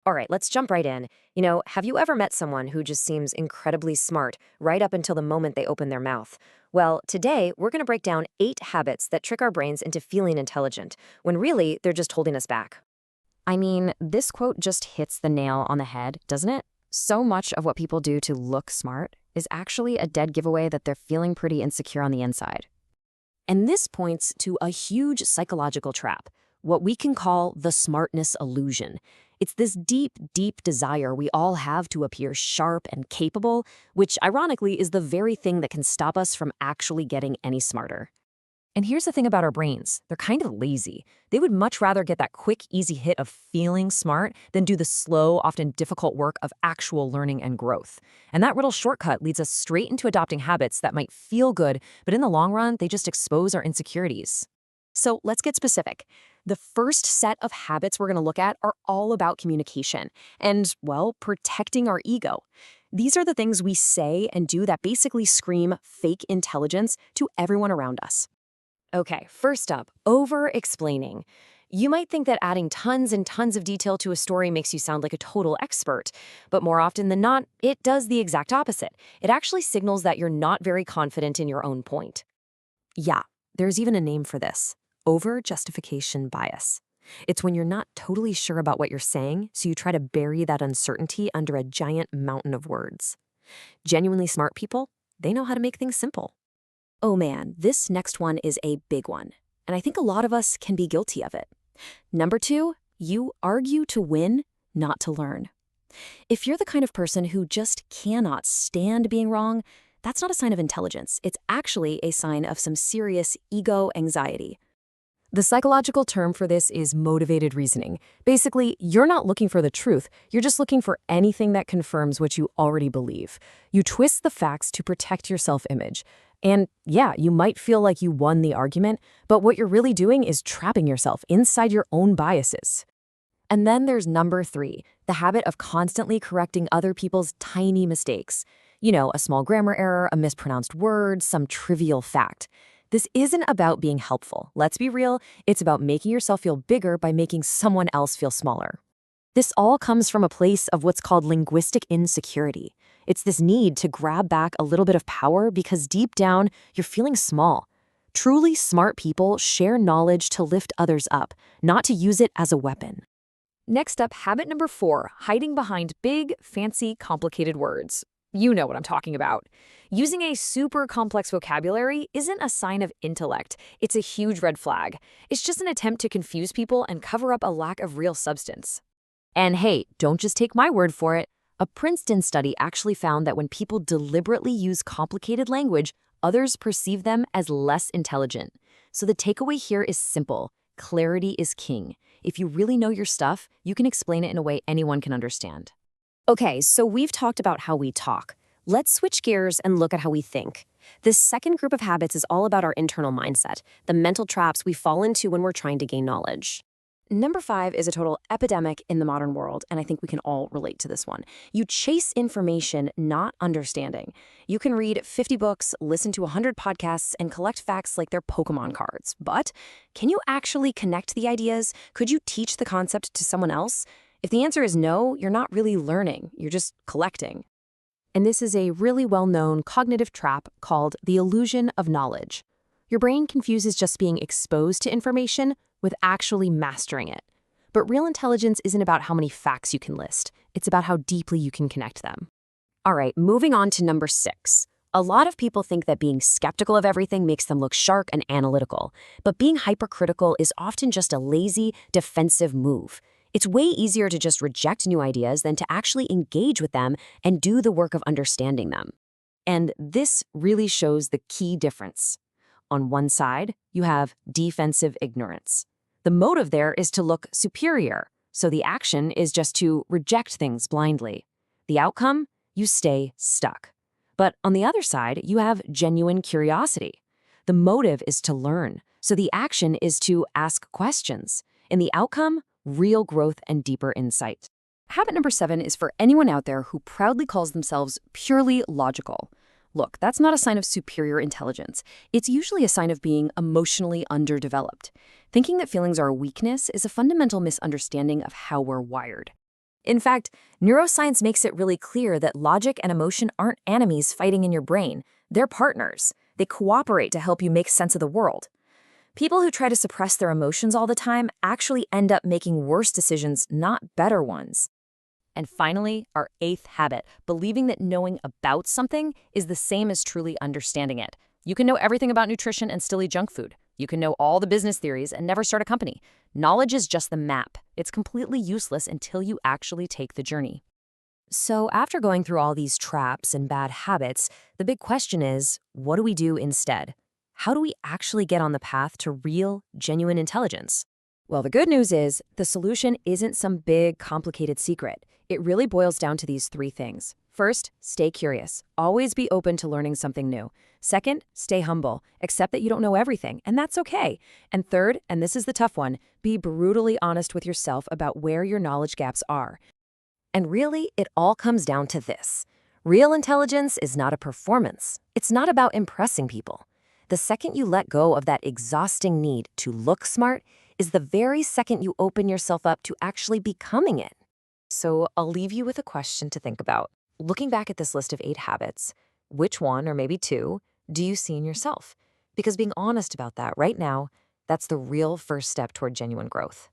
All right, let's jump right in. Have you ever met someone who just seems incredibly smart right up until the moment they open their mouth? Well, today we're going to break down 8 habits that trick our brains into feeling intelligent, when really they're just holding us back. I mean, this quote just hits the nail on the head, doesn't it? So much of what people do to look smart is actually a dead giveaway that they're feeling pretty insecure on the inside. And this points to a huge psychological trap, what we can call the smartness illusion. It's this deep, deep desire we all have to appear sharp and capable, which ironically is the very thing that can stop us from actually getting any smarter. And here's the thing about our brains. They're kind of lazy. They would much rather get that quick, easy hit of feeling smart than do the slow, often difficult work of actual learning and growth. And that little shortcut leads us straight into adopting habits that might feel good, but in the long run, they just expose our insecurities. So let's get specific. The first set of habits we're going to look at are all about communication and, well, protecting our ego. These are the things we say and do that basically scream fake intelligence to everyone around us. Okay, first up, over-explaining. You might think that adding tons and tons of detail to a story makes you sound like a total expert, but more often than not, it does the exact opposite. It actually signals that you're not very confident in your own point. Yeah, there's even a name for this: overjustification bias. It's when you're not totally sure about what you're saying, so you try to bury that uncertainty under a giant mountain of words. Genuinely smart people, they know how to make things simple. Oh man, this next one is a big one, and I think a lot of us can be guilty of it. Number 2, you argue to win, not to learn. If you're the kind of person who just cannot stand being wrong, that's not a sign of intelligence. It's actually a sign of some serious ego anxiety. The psychological term for this is motivated reasoning. Basically, you're not looking for the truth, you're just looking for anything that confirms what you already believe. You twist the facts to protect your self-image. And yeah, you might feel like you won the argument, but what you're really doing is trapping yourself inside your own biases. And then there's number 3, the habit of constantly correcting other people's tiny mistakes. A small grammar error, a mispronounced word, some trivial fact. This isn't about being helpful. Let's be real, it's about making yourself feel bigger by making someone else feel smaller. This all comes from a place of what's called linguistic insecurity. It's this need to grab back a little bit of power because deep down, you're feeling small. Truly smart people share knowledge to lift others up, not to use it as a weapon. Next up, habit number 4, hiding behind big, fancy, complicated words. You know what I'm talking about. Using a super complex vocabulary isn't a sign of intellect. It's a huge red flag. It's just an attempt to confuse people and cover up a lack of real substance. And hey, don't just take my word for it. A Princeton study actually found that when people deliberately use complicated language, others perceive them as less intelligent. So the takeaway here is simple. Clarity is king. If you really know your stuff, you can explain it in a way anyone can understand. Okay, so we've talked about how we talk. Let's switch gears and look at how we think. This second group of habits is all about our internal mindset, the mental traps we fall into when we're trying to gain knowledge. Number 5 is a total epidemic in the modern world, and I think we can all relate to this one. You chase information, not understanding. You can read 50 books, listen to 100 podcasts, and collect facts like they're Pokemon cards. But can you actually connect the ideas? Could you teach the concept to someone else? If the answer is no, you're not really learning, you're just collecting. And this is a really well-known cognitive trap called the illusion of knowledge. Your brain confuses just being exposed to information with actually mastering it. But real intelligence isn't about how many facts you can list. It's about how deeply you can connect them. All right, moving on to number 6. A lot of people think that being skeptical of everything makes them look sharp and analytical. But being hypercritical is often just a lazy, defensive move. It's way easier to just reject new ideas than to actually engage with them and do the work of understanding them. And this really shows the key difference. On one side, you have defensive ignorance. The motive there is to look superior, so the action is just to reject things blindly. The outcome? You stay stuck. But on the other side, you have genuine curiosity. The motive is to learn, so the action is to ask questions. And the outcome? Real growth and deeper insight. Habit number 7 is for anyone out there who proudly calls themselves purely logical. Look, that's not a sign of superior intelligence. It's usually a sign of being emotionally underdeveloped. Thinking that feelings are a weakness is a fundamental misunderstanding of how we're wired. In fact, neuroscience makes it really clear that logic and emotion aren't enemies fighting in your brain. They're partners. They cooperate to help you make sense of the world. People who try to suppress their emotions all the time actually end up making worse decisions, not better ones. And finally, our 8th habit, believing that knowing about something is the same as truly understanding it. You can know everything about nutrition and still eat junk food. You can know all the business theories and never start a company. Knowledge is just the map. It's completely useless until you actually take the journey. So after going through all these traps and bad habits, the big question is, what do we do instead? How do we actually get on the path to real, genuine intelligence? Well, the good news is the solution isn't some big, complicated secret. It really boils down to these 3 things. First, stay curious. Always be open to learning something new. Second, stay humble. Accept that you don't know everything, and that's okay. And third, and this is the tough one, be brutally honest with yourself about where your knowledge gaps are. And really, it all comes down to this. Real intelligence is not a performance. It's not about impressing people. The second you let go of that exhausting need to look smart is the very second you open yourself up to actually becoming it. So I'll leave you with a question to think about. Looking back at this list of 8 habits, which one, or maybe 2, do you see in yourself? Because being honest about that right now, that's the real first step toward genuine growth.